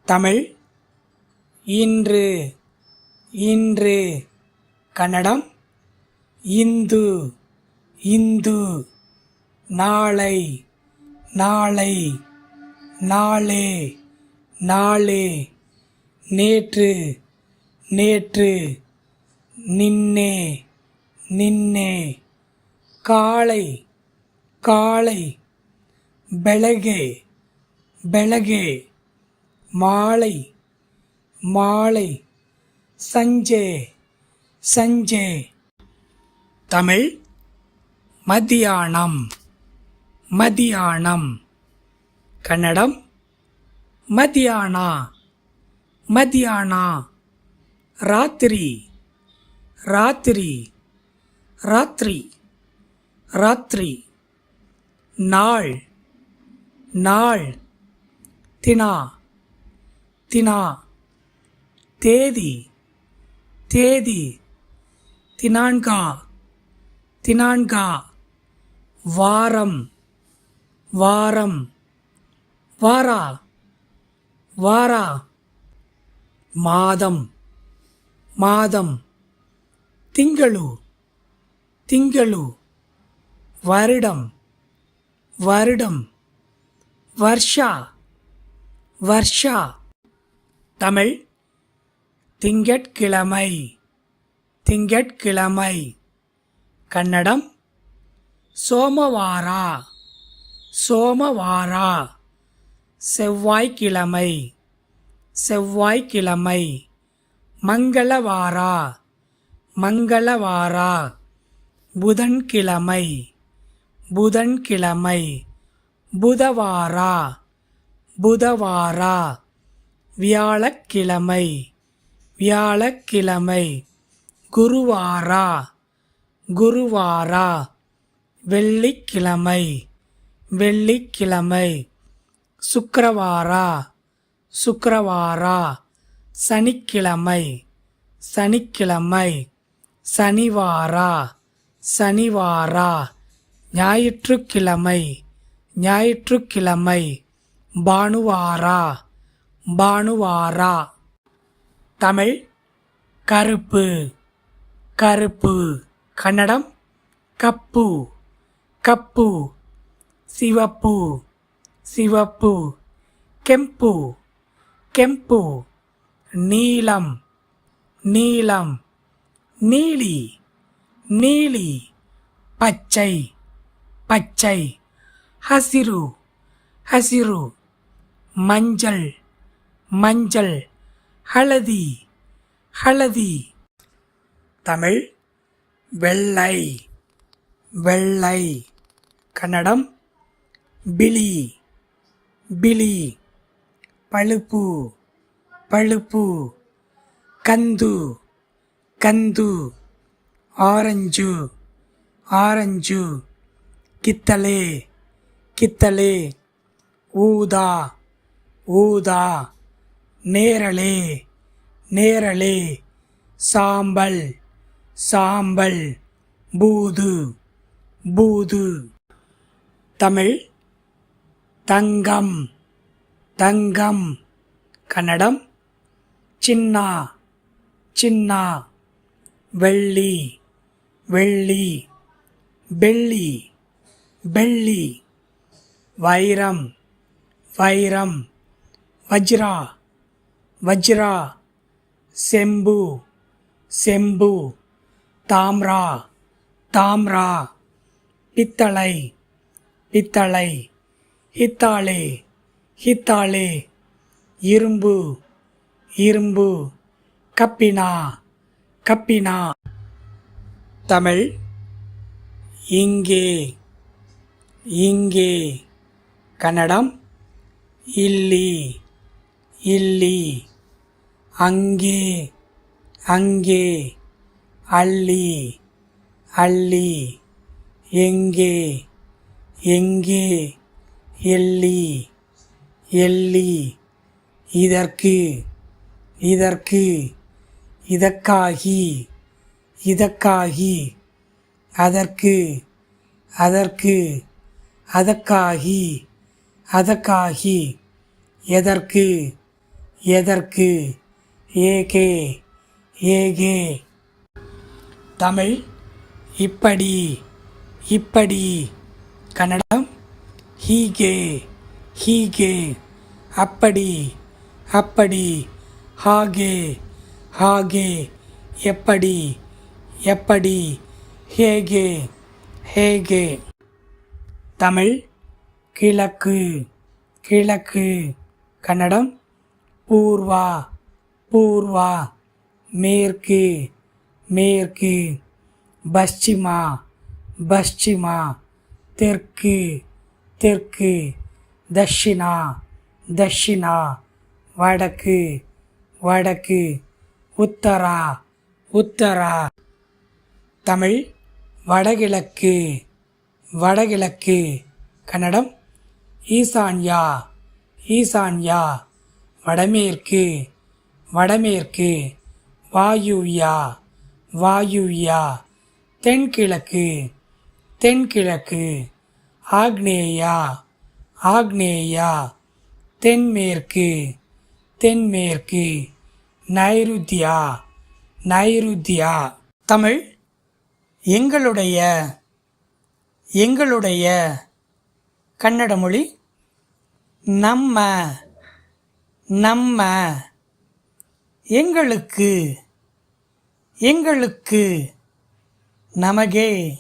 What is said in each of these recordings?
தமிழ் இன்று இன்று. கன்னடம் இந்து இந்து. நாளை நாளை நாளே நாளே. நேற்று நேற்று. நின்னே ನಿನ್ನೆ. ಕಾಳೆ ಕಾಳೆ. ಬೆಳಗ್ಗೆ ಬೆಳಗ್ಗೆ. மாலை மாலை. ಸಂಜೆ ಸಂಜೆ. தமிழ் மத்தியானம் மத்தியானம். கன்னடம் மத்தியான மத்தியான. ராத்திரி ராத்திரி ராத்திரி ராத்திரி. நாள் நாள். தினா தினா. தேதி தேதி. தினான்கா தினான்கா. வாரம் வாரம். வாரா வாரா. மாதம் மாதம். திங்களு திங்களு. வருடம் வருடம். வர்ஷா வர்ஷா. தமிழ் திங்கட்கிழமை திங்கட்கிழமை. கன்னடம் சோமவார சோமவார. செவ்வாய்க்கிழமை செவ்வாய்க்கிழமை. மங்களவார மங்களவார. புதன்கிழமை புதன்கிழமை. புதவார புதவார. வியாழக்கிழமை வியாழக்கிழமை. குருவார குருவார. வெள்ளிக்கிழமை வெள்ளிக்கிழமை. சுக்கிரவார சுக்கிரவார. சனிக்கிழமை சனிக்கிழமை. சனிவார சனிவார. ஞாயிற்றுக்கிழமை ஞாயிற்றுக்கிழமை. பானுவார பானுவார. தமிழ் கருப்பு கருப்பு. Kannada cup cup. சிவப்பு சிவப்பு. ಕೆಂಪು ಕೆಂಪು. நீலம் நீலம். நீலி நீலி. பச்சை பச்சை. ಹಸಿರು ಹಸಿರು. மஞ்சள் மஞ்சள். ஹளதி ஹளதி. தமிழ் வெள்ளை வெள்ளை. கன்னடம் ಬಿಳಿ ಬಿಳಿ. பழுப்பு பழுப்பு. கந்து கந்து. Orange orange. ಕಿತ್ತಳೆ ಕಿತ್ತಳೆ. ஊதா ஊதா. நேரளே நேரளே. சாம்பல் சாம்பல். பூது பூது. தமிழ் தங்கம் தங்கம். கன்னடம் சின்ன சின்ன. வெள்ளி வெள்ளி. ಬೆಳ್ಳಿ ಬೆಳ್ಳಿ. வைரம் வைரம். வஜ்ரா வஜ்ரா. செம்பு செம்பு. தாம்ரா தாம்ரா. பித்தளை பித்தளை. ಹಿತ್ತಾಳೆ ಹಿತ್ತಾಳೆ. இரும்பு இரும்பு. ಕಬ್ಬಿಣ ಕಬ್ಬಿಣ. தமிழ் இங்கே இங்கே. கன்னடம் ಇಲ್ಲಿ ಇಲ್ಲಿ. அங்கே அங்கே. அள்ளி அள்ளி. எங்கே எங்கே. எள்ளி எள்ளி. இதற்கு இதற்கு. இதற்காகி இதற்காகி. அதற்கு அதற்கு. அதற்காகி அதற்காகி. எதற்கு எதற்கு ஏகே ஏகே. தமிழ் இப்படி இப்படி. கன்னடம் ஹீகே ஹீகே. அப்படி அப்படி. ಹಾಗೆ ಹಾಗೆ. எப்படி எப்படி. ಹೇಗೆ ಹೇಗೆ. தமிழ் கிழக்கு கிழக்கு. கன்னடம் பூர்வா பூர்வா. மேற்கு மேற்கு. பಶ್ಚಿಮ பಶ್ಚಿಮ. தெற்கு தெற்கு. தட்சிணா தட்சிணா. வடக்கு வடக்கு. உத்தரா உத்தரா. தமிழ் வடகிழக்கு வடகிழக்கு. கன்னடம் ஈசான்யா ஈசான்யா. வடமேற்கு வடமேற்கு. வாயுவ்யா வாயுவ்யா. தென்கிழக்கு தென்கிழக்கு. ஆக்னேயா ஆக்னேயா. தென்மேற்கு தென்மேற்கு. நைருத்யா நைருத்யா. தமிழ் எங்களுடைய எங்களுடைய. கன்னட மொழி நம்ம நம்ம. எங்களுக்கு எங்களுக்கு. நமகே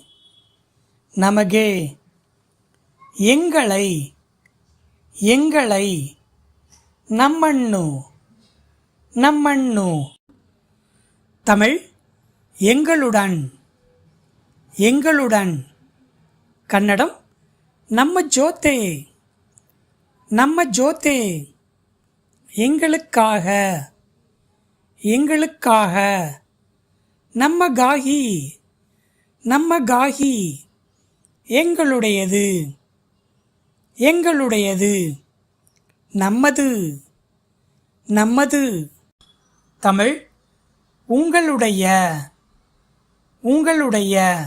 நமகே. எங்களை எங்களை. நம்மண்ணு நம்மண்ணு. தமிழ் எங்களுடன் எங்களுடன். கன்னடம் நம்ம ஜோத்தே நம்ம ஜோத்தே. எங்களுக்காக எங்களுக்காக. நம்ம காகி நம்ம காகி. எங்களுடையது எங்களுடையது. நம்மது நம்மது. தமிழ் உங்களுடைய உங்களுடைய.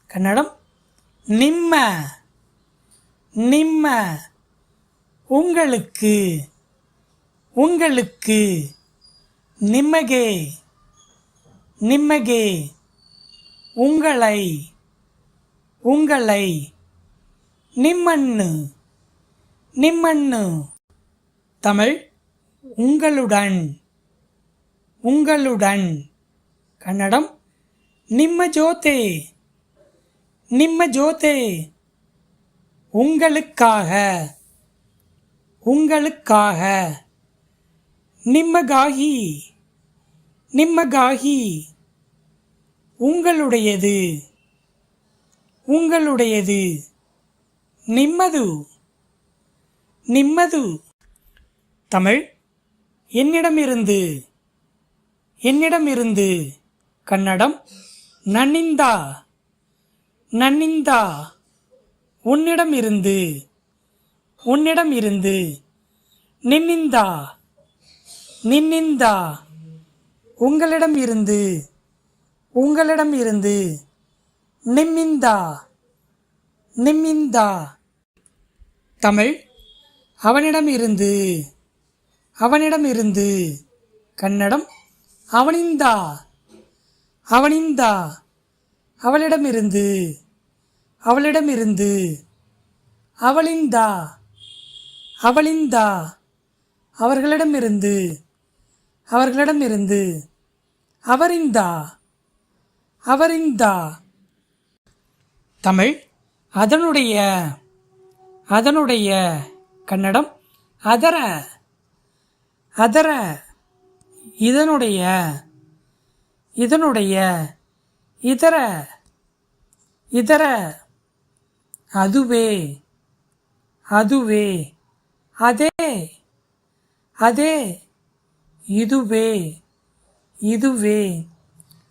கன்னடம் நிம்ம நிம்ம. உங்களுக்கு உங்களுக்கு. நிம்மகே நிம்மகே. உங்களை உங்களை. நிம்மண்ணு நிம்மண்ணு. தமிழ் உங்களுடன் உங்களுடன். கன்னடம் ನಿಮ್ಮ ಜೊತೆ ನಿಮ್ಮ ಜೊತೆ. உங்களுக்காக உங்களுக்காக. நிம்மகாகி நிம்மகாகி. உங்களுடையது உங்களுடையது. நிம்மது நிம்மது. தமிழ் என்னிடமிருந்து என்னிடமிருந்து. கன்னடம் நன்னிந்தா நன்னிந்தா. உன்னிடமிருந்து உன்னிடமிருந்து. நின்னிந்தா நின்னிந்தா. உங்களிடமிருந்து உங்களிடமிருந்து. நிம்மிந்தா நிம்மிந்தா. தமிழ் அவனிடமிருந்து அவனிடமிருந்து. கன்னடம் அவனிந்தா அவனிந்தா. அவளிடமிருந்து அவளிடமிருந்து. அவளிந்தா அவளிந்தா. அவர்களிடமிருந்து அவர்களிடமிருந்து. அவரிந்தா அவரிந்தா. தமிழ் அதனுடைய அதனுடைய. கன்னடம் அதர அதர. இதனுடைய இதனுடைய. இதர இதர. அதுவே அதுவே. அதே அதே. இதுவே இதுவே.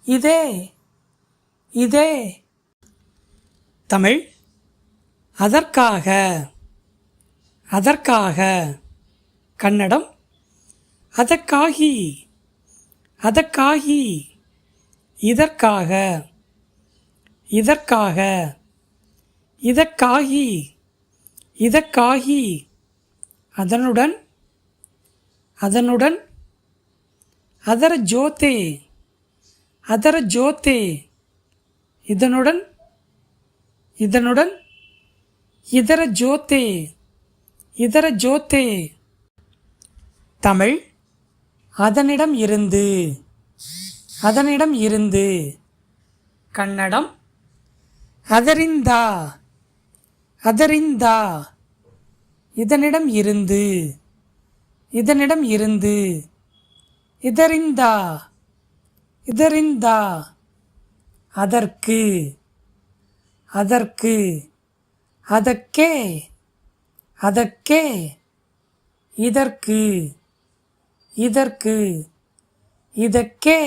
இதே இதே. தமிழ் அதற்காக அதற்காக. கன்னடம் அதற்காகி அதற்காகி. இதற்காக இதற்காக. இதற்காகி இதற்காகி. அதனுடன் அதனுடன் அதர ஜோதே அதர ஜோதே இதனுடன் இதனுடன் இதர ஜோதே இதர ஜோதே தமிழ் அதனிடம் இருந்து அதனிடம் இருந்து கன்னடம் ಅದರಿಂದ ಅದರಿಂದ இதனிடம் இருந்து இதனிடம் இருந்து ಇದರಿಂದ ಇದರಿಂದ அதற்கு அதற்கு ಅದಕ್ಕೆ ಅದಕ್ಕೆ இதற்கு இதற்கு ಇದಕ್ಕೆ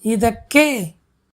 ಇದಕ್ಕೆ